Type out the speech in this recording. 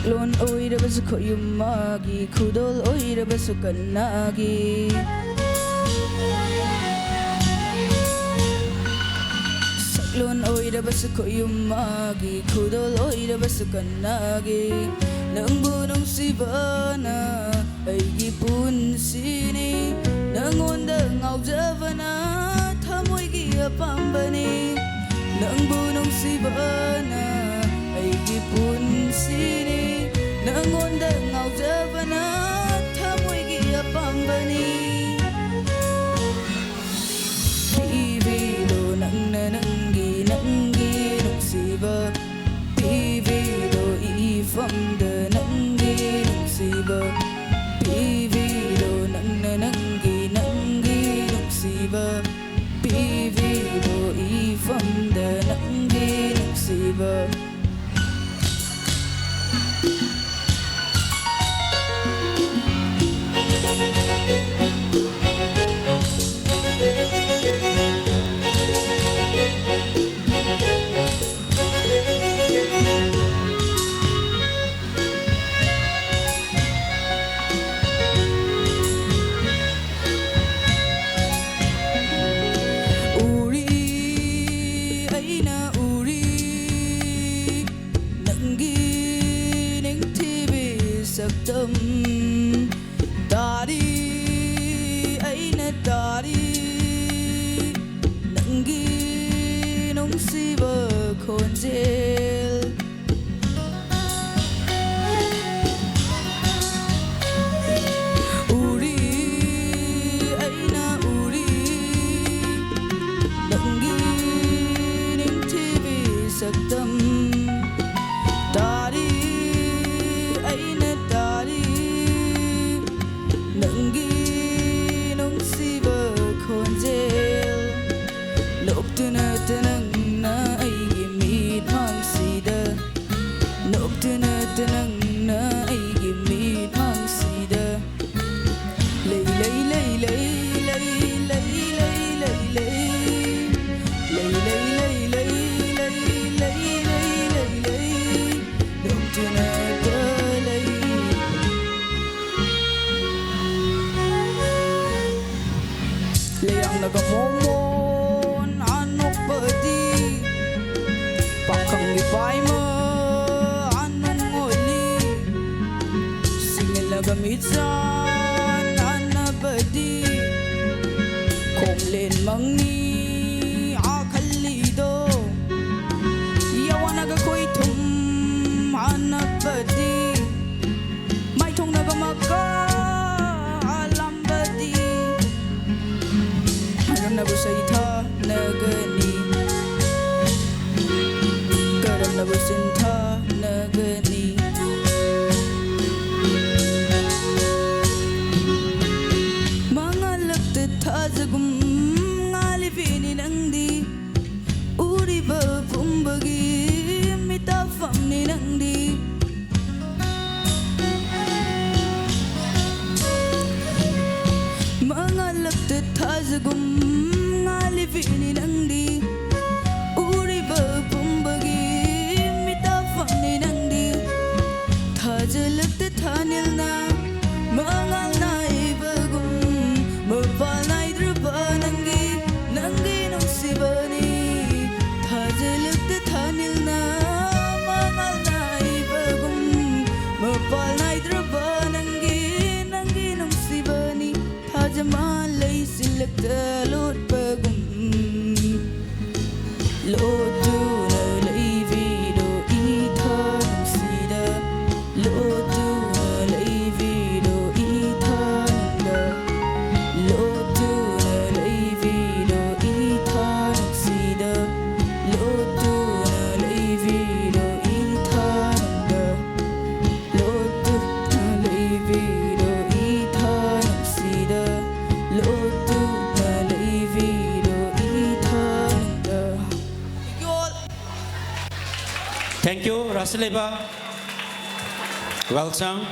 ꯂꯣꯟ ꯑꯣꯏꯔꯕꯁꯨ ꯈꯣꯏꯌꯨꯝ ꯃꯥꯒꯤ ꯈꯨꯗꯣꯜ ꯑꯣꯏꯔꯕꯁꯨ ꯀꯟꯅꯒꯤ ꯁꯛꯂꯣꯟ ꯑꯣꯏꯔꯕꯁꯨ ꯈꯣꯏꯌꯨꯝ ꯃꯥꯒꯤ ꯈꯨꯗꯣꯜ ꯑꯣꯏꯔꯕꯁꯨ ꯀꯟꯅꯒꯤ ꯅꯪꯕꯨ ꯅꯨꯡꯁꯤꯕꯅ ꯑꯩꯒꯤ ꯄꯨꯟꯁꯤꯅꯤ ꯅꯪꯉꯣꯟꯗ ꯉꯥꯎꯖꯕꯅ ꯊꯃꯣꯏꯒꯤ ꯑꯄꯥꯝꯕꯅꯤ ꯅꯪꯕꯨ ꯅꯨꯡꯁꯤꯕꯅ ꯑꯩꯒꯤ ꯄꯨꯟꯁꯤꯅꯤ ꯅꯪꯉꯣꯟꯗ ꯉꯥꯎꯖꯕꯅ ꯊꯃꯣꯏꯒꯤ ꯑꯄꯥꯝꯕꯅꯤ ꯄꯤꯕꯤꯔꯣ ꯅꯪꯅ ꯅꯪꯒꯤ ꯅꯨꯡꯁꯤꯕ ꯄꯤꯕꯤꯔꯣ 이밤도 남기 녹시버 비비로 낭나 남기 녹시버 비비로 이밤도 남기 녹시버 다리 아이나 다리 남기 농시버 콘젤 우리 아이나 우리 남기 냉티비 삭담 다리 아이나 다리 Nanggi nungsiba konjel Noptuna tanang na aigi meet mangsida Noptuna tanang na aigi meet mangsida Lay lay lay lay lay lay lay lay lay Lay lay lay lay lay lay lay lay lay Noptuna talay Layang nagamomon anok padi Pakang ipay mo anong oli Singil nagamitsan anabadi Komlen mangni akalido Yawan nagakoy tum anabadi May tong nagamaka Nabusayta nagani Karam nabusinta nagani Mga lakta tazagum ngalivini nangdi Uri ba pumbagi mitafam ni nangdi Mga lakta tazagum Vini nangdi uri ba pumbagi mitafam ni nangdi thajalakta thanil na mangal na ibagum mapal na idruba nangi nungsibani thajalakta thanil na mangal na ibagum mapal na idruba nangi nungsibani thajamalay silakta lot bagum Lotu na laivido itang sida Lotu na laivido itang da Lotu na laivido itang sida Lotu na laivido itang da Lotu na laivido itang sida Lotu na laivido itang da Thank you, Rasleba. Well sung.